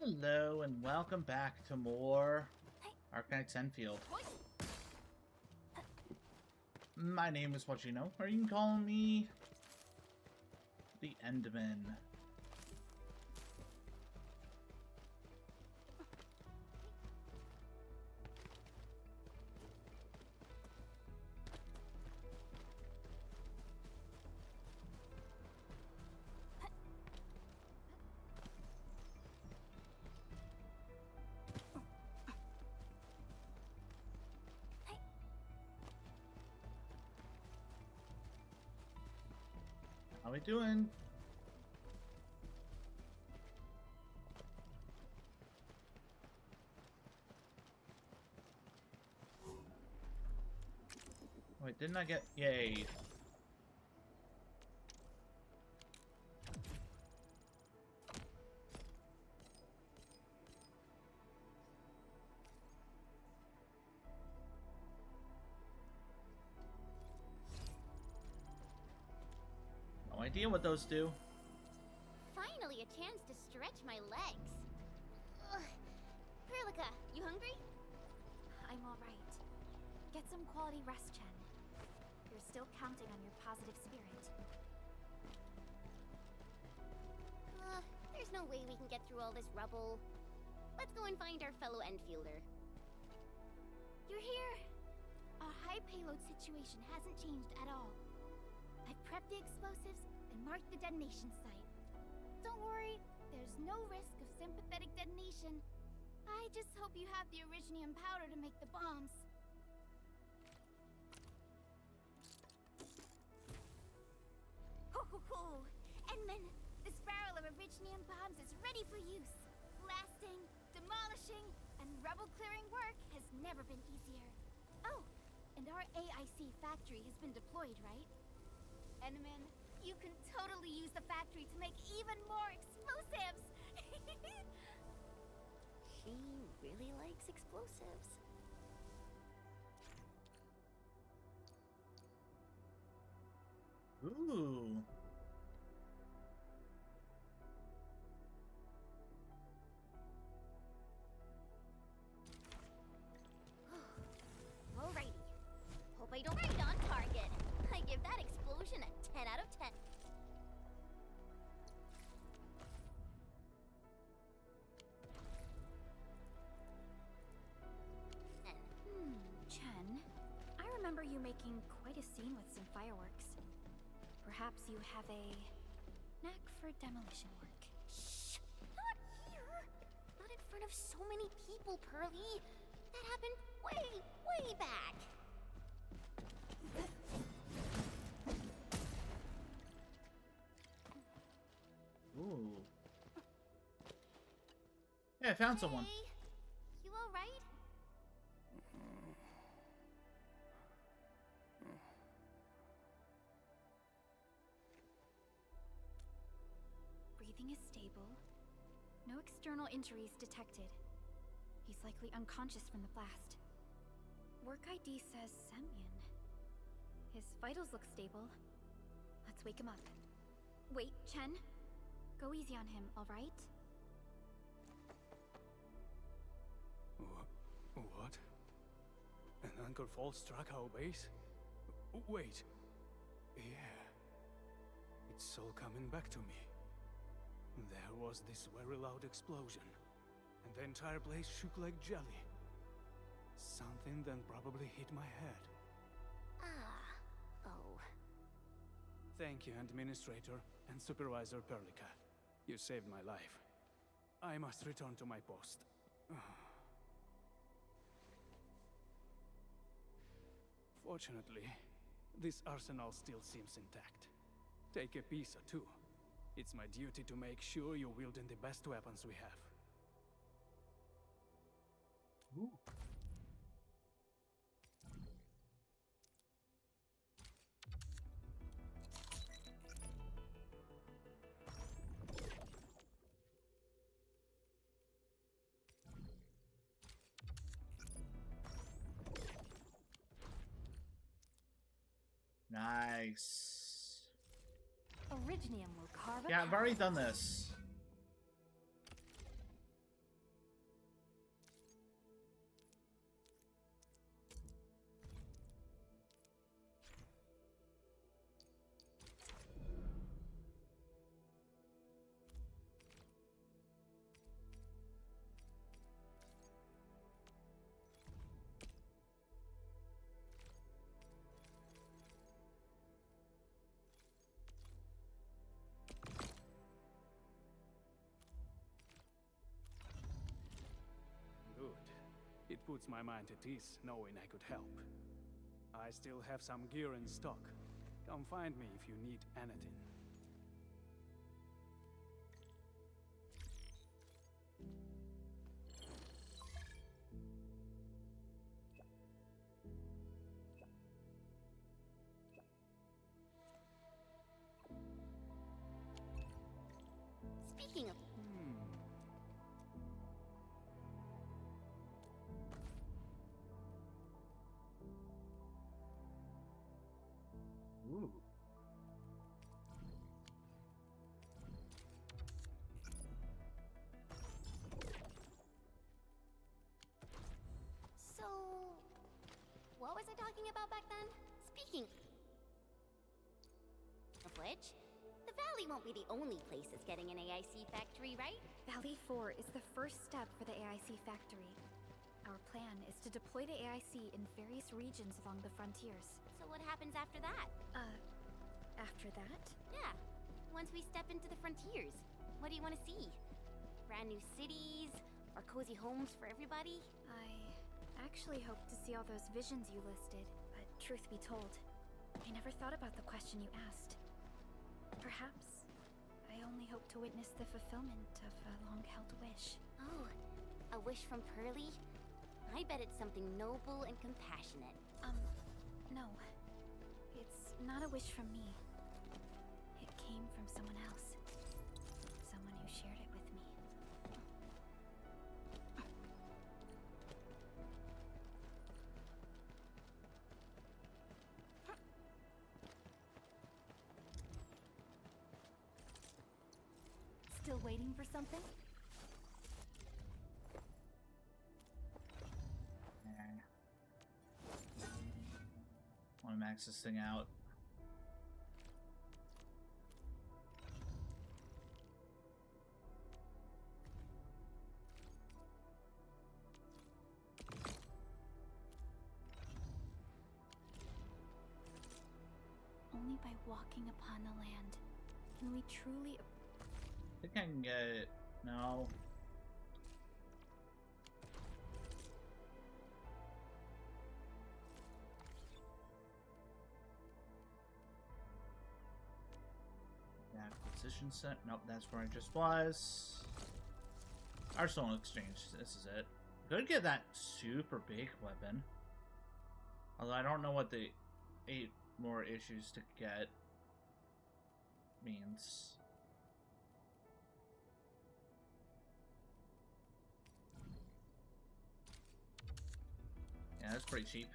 Hello and welcome back to more Arknights Endfield. My name is what you know, or you can call me the Endman. How we doing? Wait, didn't I get... Yay. No idea what those do. Finally a chance to stretch my legs. Ugh. Perlica, you hungry? I'm alright. Get some quality rest, Chen. You're still counting on your positive spirit. There's no way we can get through all this rubble. Let's go and find our fellow Enfielder. You're here! Our high payload situation hasn't changed at all. I've prepped the explosives and marked the detonation site. Don't worry, there's no risk of sympathetic detonation. I just hope you have the originium powder to make the bombs. Ho ho ho! And then, this barrel of originium bombs is ready for use. Blasting, demolishing, and rubble-clearing work has never been easier. Oh, and our AIC factory has been deployed, right? Enman, you can totally use the factory to make even more explosives! She really likes explosives. Ooh. Alrighty. Hope I don't right on target. I give that explosion a 10 out of 10. Chen, I remember you making quite a scene with some fireworks. Perhaps you have a knack for demolition work. Shh! Not here! Not in front of so many people, Pearly. That happened way back. Ooh. Yeah, I found someone. Hey, you alright? Breathing is stable. No external injuries detected. He's likely unconscious from the blast. Work ID says Semyon. His vitals look stable. Let's wake him up. Wait, Chen. Go easy on him, alright? What? An anchor fault struck our base? Wait. Yeah. It's all coming back to me. There was this very loud explosion, and the entire place shook like jelly. Something then probably hit my head. Oh. Thank you, Administrator and Supervisor Perlica. You saved my life. I must return to my post. Fortunately, this arsenal still seems intact. Take a piece or two. It's my duty to make sure you're wielding the best weapons we have. Ooh. Nice. Originium will carve a Yeah, I've path. already done this. puts my mind at ease knowing I could help. I still have some gear in stock. Come find me if you need anything. Speaking of... Ooh. So... what was I talking about back then? Speaking of which, the Valley won't be the only place that's getting an AIC factory, right? Valley 4 is the first step for the AIC factory. Our plan is to deploy the AIC in various regions along the frontiers. So what happens after that? After that? Yeah, once we step into the frontiers, what do you want to see? Brand new cities? Or cozy homes for everybody? I actually hoped to see all those visions you listed, but truth be told, I never thought about the question you asked. Perhaps I only hope to witness the fulfillment of a long-held wish. Oh, a wish from Pearly? I bet it's something noble and compassionate. No. It's not a wish from me. It came from someone else. Someone who shared it with me. Still waiting for something? Want to max this thing out. Only by walking upon the land can we truly... I think I can get it. No. Acquisition set. Nope, that's where I just was. Arsenal exchange. This is it. Could get that super big weapon. Although I don't know what the 8 more issues to get means. Yeah, that's pretty cheap.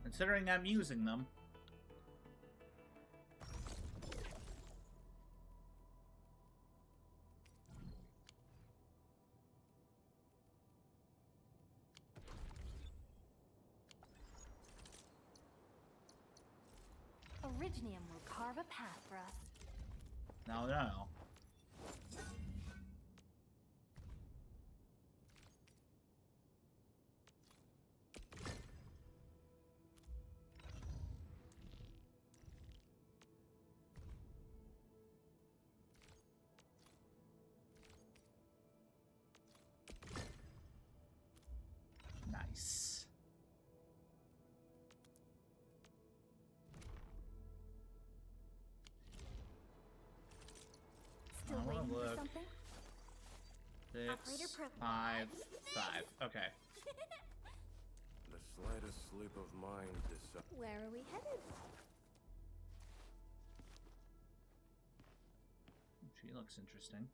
Considering I'm using them. Originium will carve a path for us. No, no, no. Nice. Still I wanna waiting for look. something? 6, 5, 5. Okay. The slightest slip of mind Where are we headed? She looks interesting.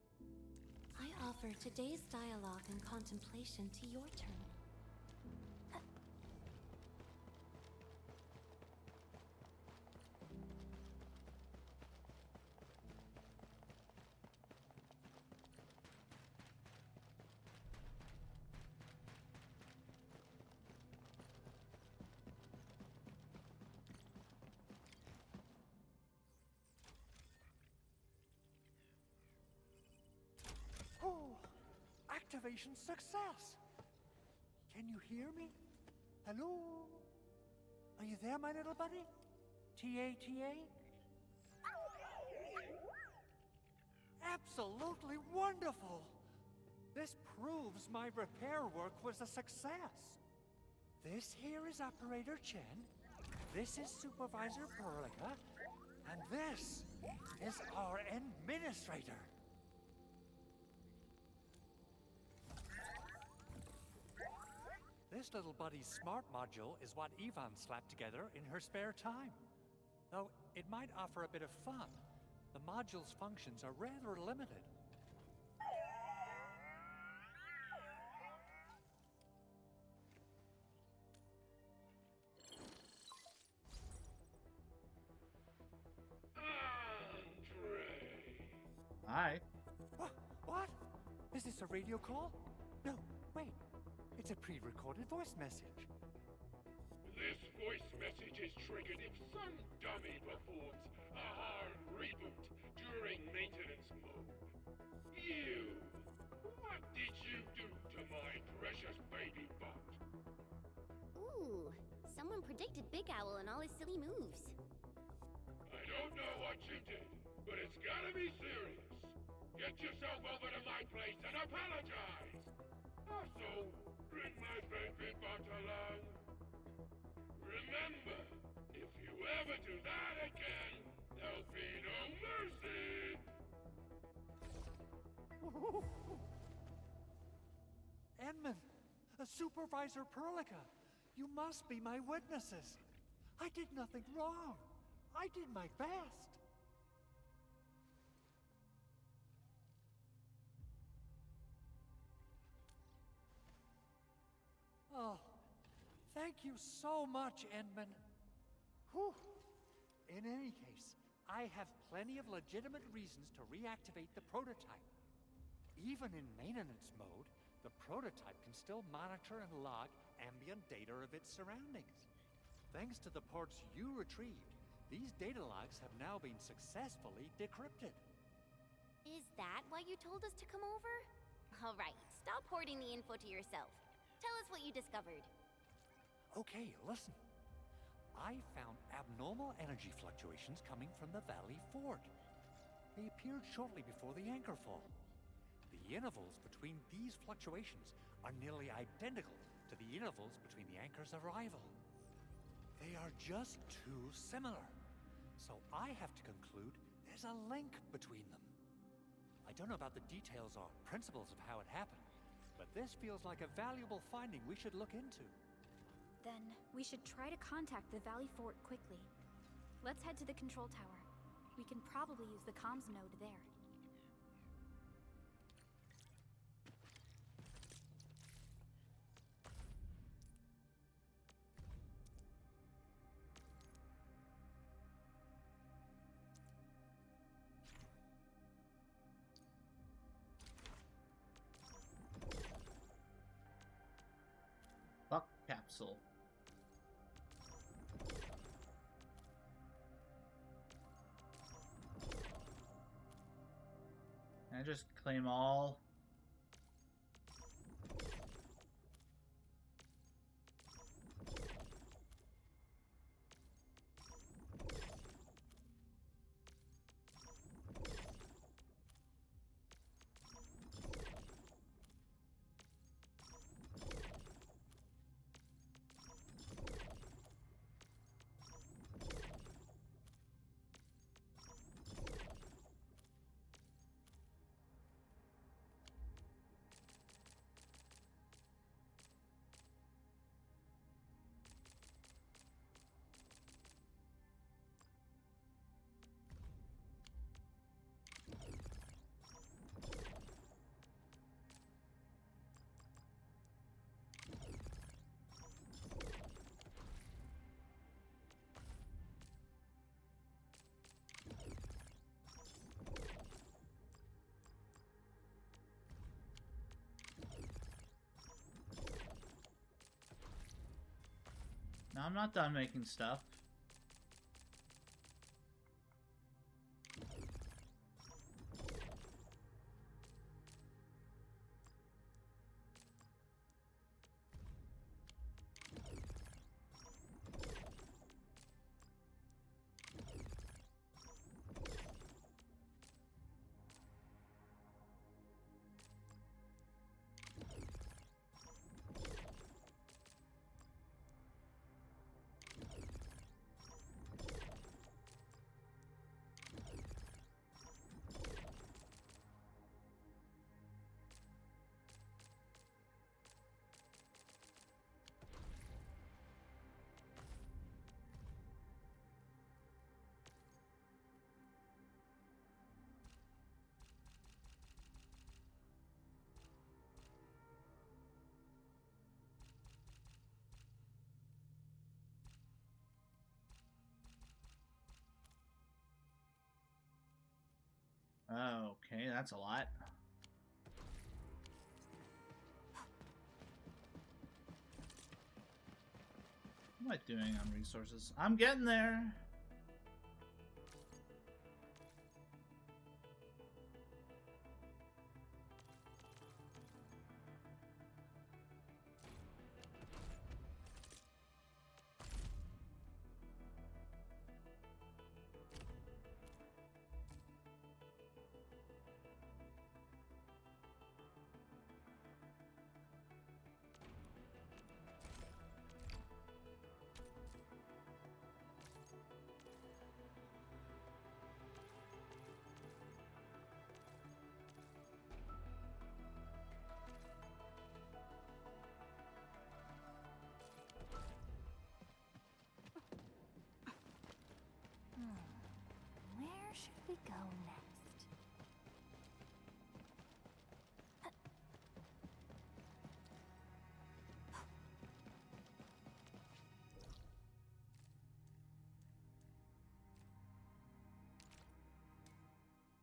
I offer today's dialogue and contemplation to your terminal. Oh, activation success! Can you hear me? Hello? Are you there, my little buddy? T-A-T-A? Absolutely wonderful! This proves my repair work was a success. This here is Operator Chen, this is Supervisor Perlica, and this is our Administrator. This little buddy's smart module is what Yvonne slapped together in her spare time. Though it might offer a bit of fun, the module's functions are rather limited. Hi. What? Is this a radio call? No, wait. It's a pre-recorded voice message. This voice message is triggered if some dummy performs a hard reboot during maintenance mode. You! What did you do to my precious baby bot? Ooh, someone predicted Big Owl and all his silly moves. I don't know what you did, but it's gotta be serious. Get yourself over to my place and apologize! Also, bring my baby bot along. Remember, if you ever do that again, there'll be no mercy! Edmund, Supervisor Perlica, you must be my witnesses. I did nothing wrong. I did my best. Oh, thank you so much, Edmund. Whew. In any case, I have plenty of legitimate reasons to reactivate the prototype. Even in maintenance mode, the prototype can still monitor and log ambient data of its surroundings. Thanks to the parts you retrieved, these data logs have now been successfully decrypted. Is that why you told us to come over? All right, stop hoarding the info to yourself. Tell us what you discovered. Okay, listen. I found abnormal energy fluctuations coming from the Valley Fort. They appeared shortly before the anchor fall. The intervals between these fluctuations are nearly identical to the intervals between the anchor's arrival. They are just too similar. So I have to conclude there's a link between them. I don't know about the details or principles of how it happened, but this feels like a valuable finding we should look into. Then we should try to contact the Valley Fort quickly. Let's head to the control tower. We can probably use the comms node there. Buck capsule. Can I just claim all? No, I'm not done making stuff. Okay, that's a lot. What am I doing on resources? I'm getting there. Where should we go next?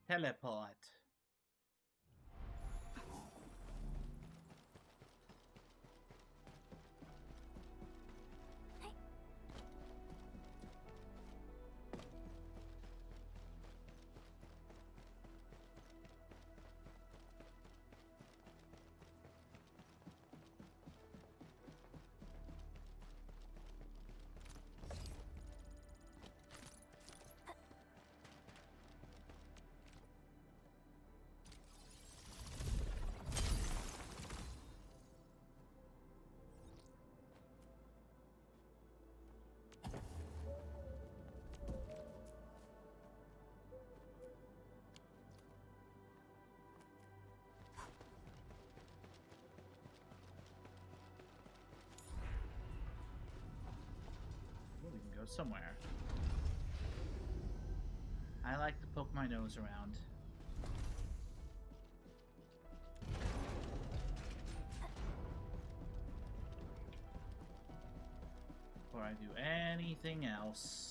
Teleport. We can go somewhere. I like to poke my nose around. Before I do anything else.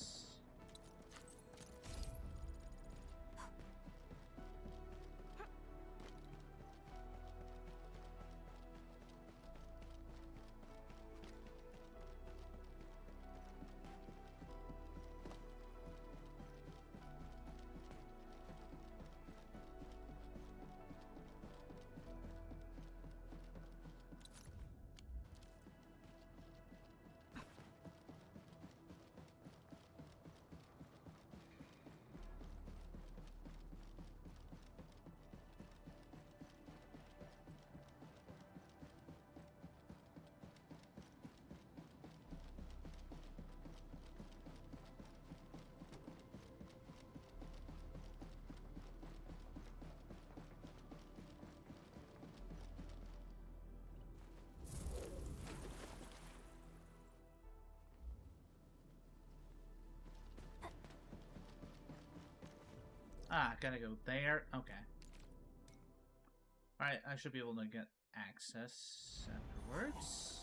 Ah, gotta go there. Okay. Alright, I should be able to get access afterwards.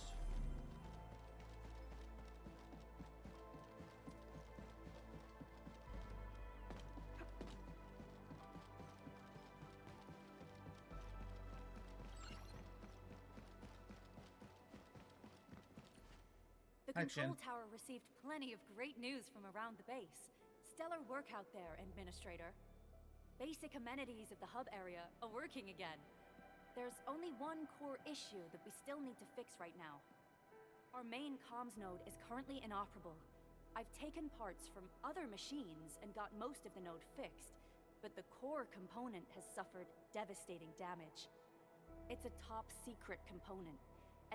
The Hi, control Jin. tower received plenty of great news from around the base. Stellar work out there, Administrator. Basic amenities of the hub area are working again. There's only one core issue that we still need to fix right now. Our main comms node is currently inoperable. I've taken parts from other machines and got most of the node fixed, but the core component has suffered devastating damage. It's a top secret component,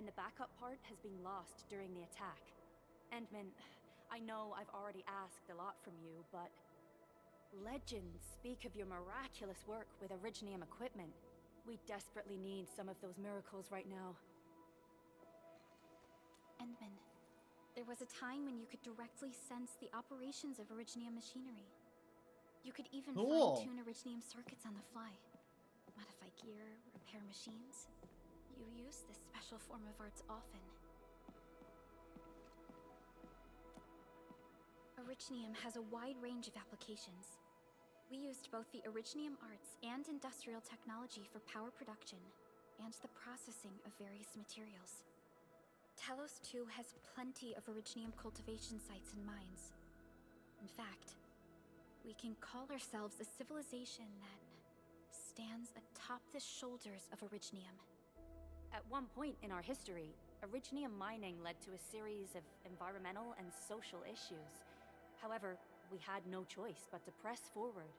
and the backup part has been lost during the attack. Endman, I know I've already asked a lot from you, but legends speak of your miraculous work with Originium equipment. We desperately need some of those miracles right now. Endman, there was a time when you could directly sense the operations of Originium machinery. You could even Cool. fine-tune Originium circuits on the fly. Modify gear, repair machines. You use this special form of arts often. Originium has a wide range of applications. We used both the Originium arts and industrial technology for power production and the processing of various materials. Telos 2 has plenty of Originium cultivation sites and mines. In fact, we can call ourselves a civilization that stands atop the shoulders of Originium. At one point in our history, Originium mining led to a series of environmental and social issues. However, we had no choice but to press forward.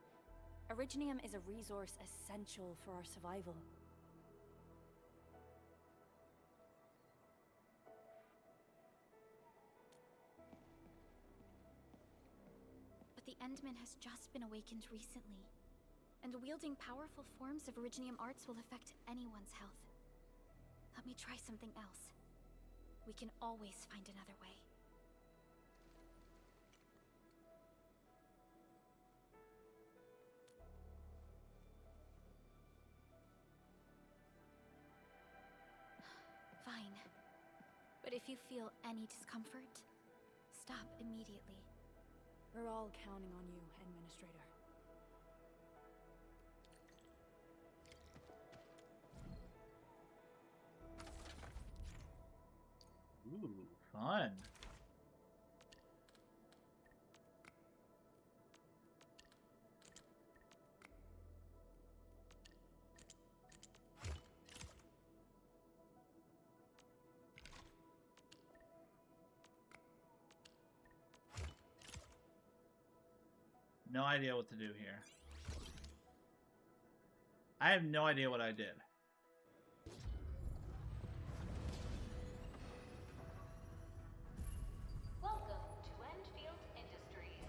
Originium is a resource essential for our survival. But the Endman has just been awakened recently, and wielding powerful forms of Originium arts will affect anyone's health. Let me try something else. We can always find another way. Fine. But if you feel any discomfort, stop immediately. We're all counting on you, Administrator. Ooh, fun. No idea what to do here. I have no idea what I did. Welcome to Endfield Industries.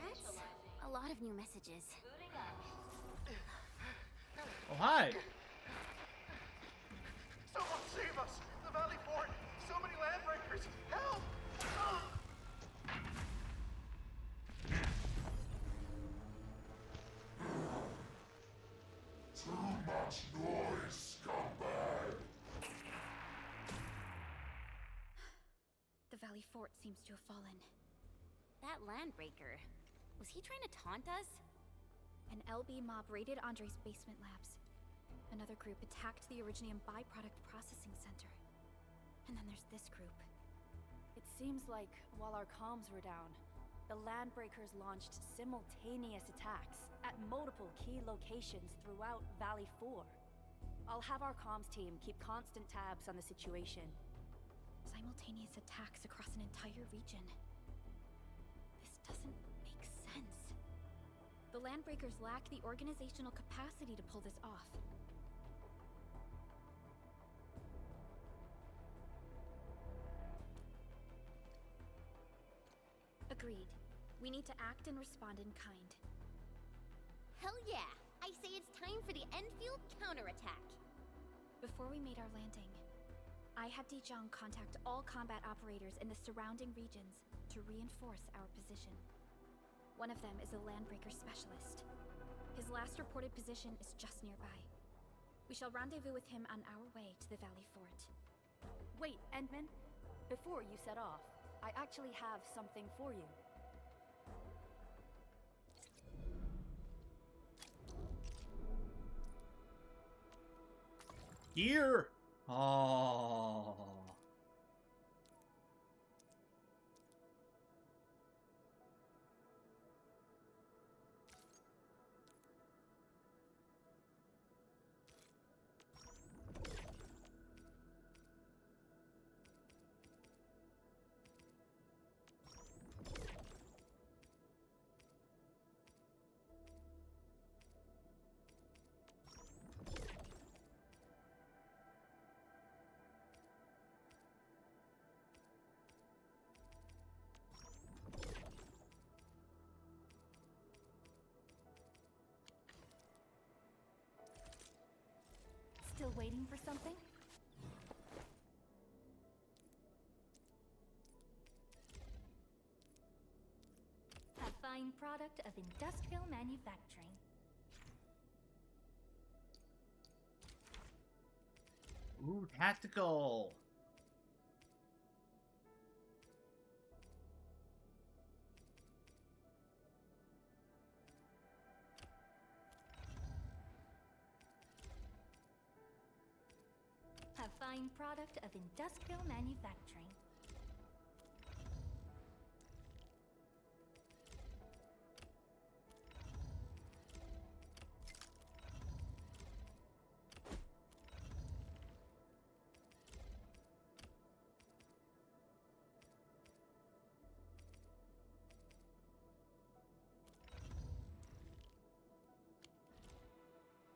That's a lot of new messages. Booting up. Oh, hi! Someone save us! The Valley Fort! So many landbreakers! Help! Too much noise, scumbag! The Valley Fort seems to have fallen. That landbreaker, was he trying to taunt us? An LB mob raided Andre's basement labs. Another group attacked the Originium byproduct processing center. And then there's this group. It seems like while our comms were down, the Landbreakers launched simultaneous attacks at multiple key locations throughout Valley 4. I'll have our comms team keep constant tabs on the situation. Simultaneous attacks across an entire region. This doesn't make sense. The Landbreakers lack the organizational capacity to pull this off. Agreed. We need to act and respond in kind. Hell yeah! I say it's time for the Enfield counterattack. Before we made our landing, I had Dijong contact all combat operators in the surrounding regions to reinforce our position. One of them is a Landbreaker specialist. His last reported position is just nearby. We shall rendezvous with him on our way to the Valley Fort. Wait, Endman. Before you set off, I actually have something for you. Here! Oh. Still waiting for something? A fine product of industrial manufacturing. Ooh, tactical. fine product of industrial manufacturing.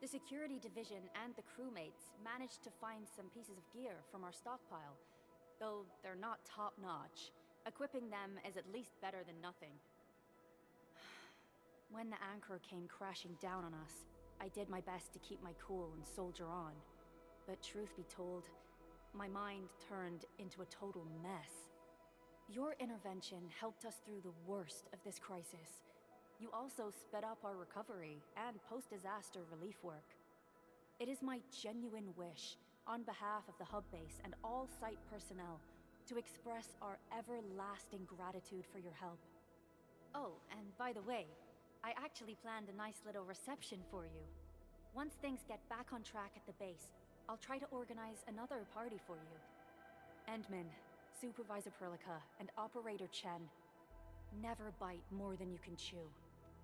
The security division and the crewmates managed to find some pieces of gear from our stockpile. Though they're not top-notch, equipping them is at least better than nothing. When the anchor came crashing down on us, I did my best to keep my cool and soldier on. But truth be told, my mind turned into a total mess. Your intervention helped us through the worst of this crisis. You also sped up our recovery and post-disaster relief work. It is my genuine wish, on behalf of the hub base and all site personnel, to express our everlasting gratitude for your help. Oh, and by the way, I actually planned a nice little reception for you. Once things get back on track at the base, I'll try to organize another party for you. Endman, Supervisor Perlica, and Operator Chen, never bite more than you can chew.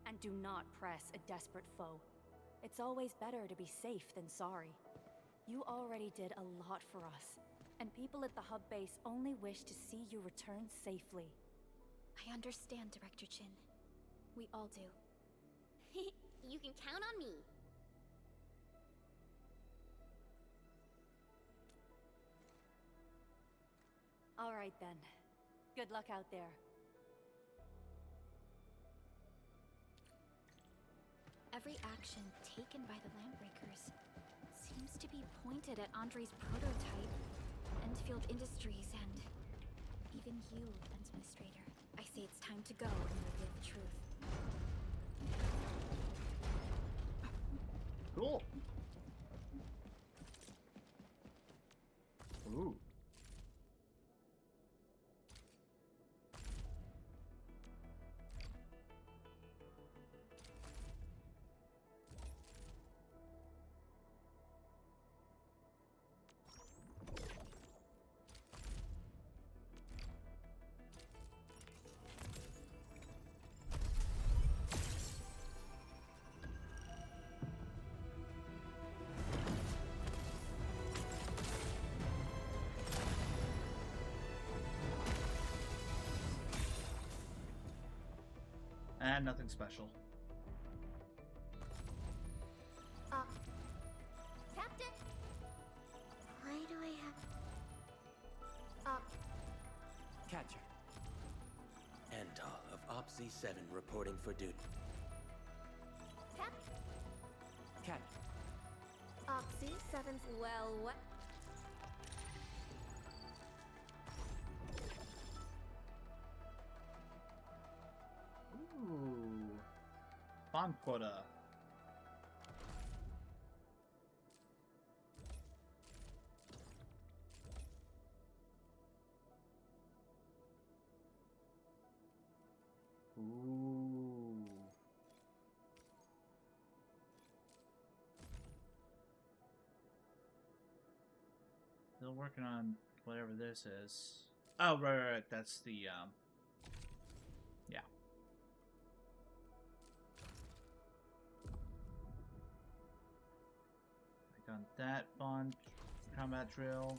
And do not press a desperate foe. It's always better to be safe than sorry. You already did a lot for us, and people at the hub base only wish to see you return safely. I understand, Director Chin. We all do. You can count on me. All right then. Good luck out there. Every action taken by the Landbreakers seems to be pointed at Andre's prototype, Endfield Industries, and even you, Administrator. I say it's time to go and reveal the truth. Cool. Ooh. And nothing special. Captain? Why do I have... Catcher. Andal of Op Z7 reporting for duty. Cat. Z7's... Well, what? Ooh. Bomb quota. Ooh. Still working on whatever this is. Oh, right. That's the, yeah. I got that bunch. Combat drill.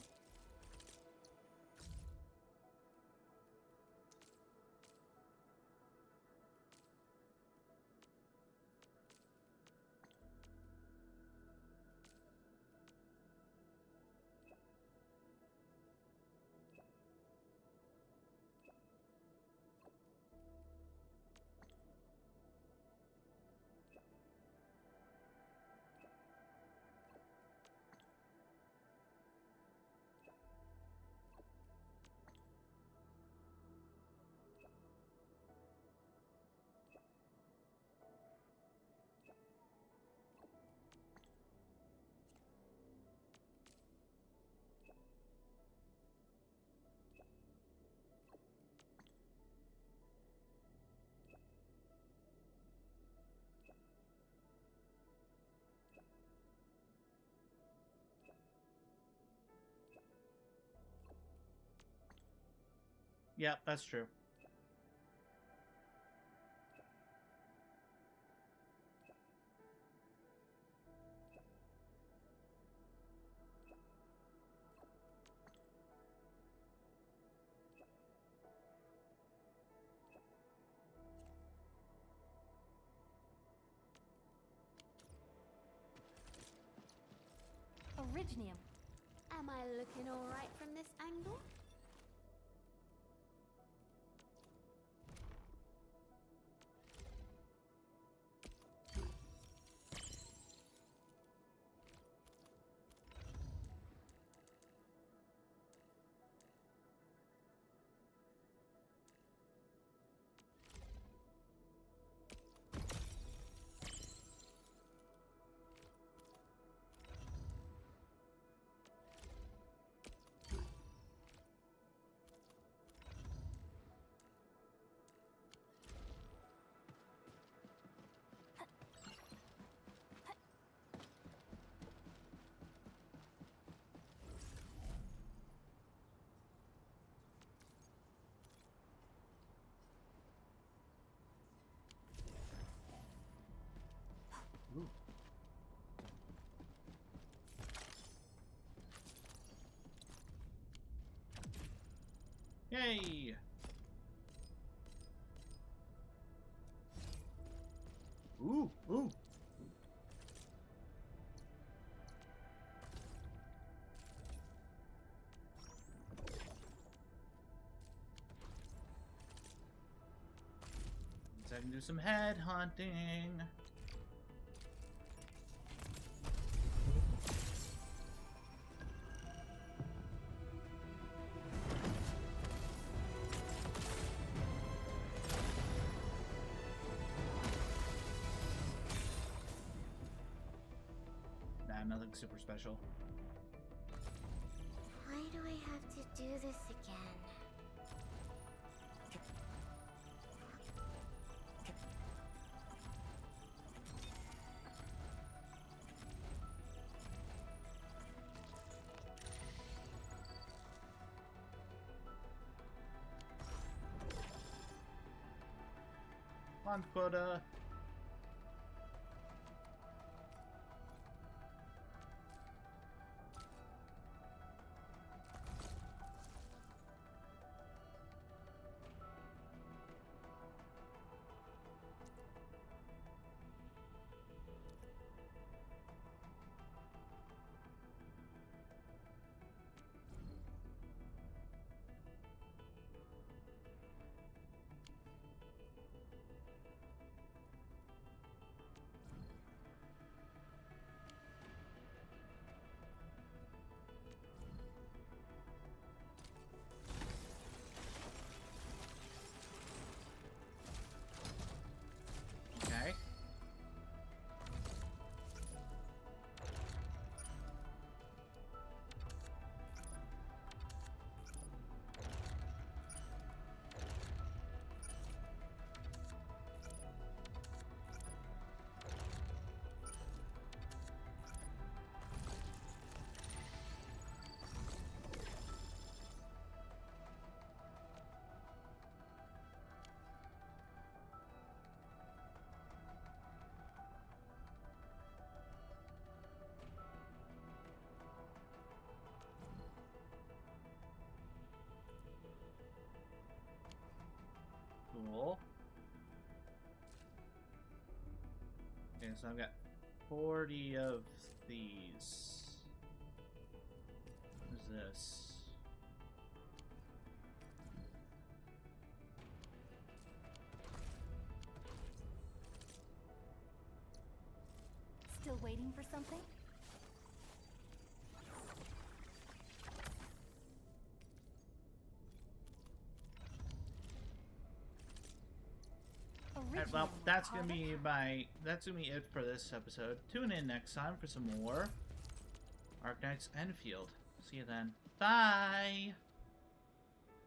Yeah, that's true. Originium. Am I looking alright from this angle? Yay! Ooh, ooh. So I can do some head hunting. Nothing super special. Why do I have to do this again? Come on, quota. Okay. Cool. Okay, so I've got 40 of these. What is this? Still waiting for something? Alright, well, that's gonna be it for this episode. Tune in next time for some more Arknights Endfield. See you then. Bye!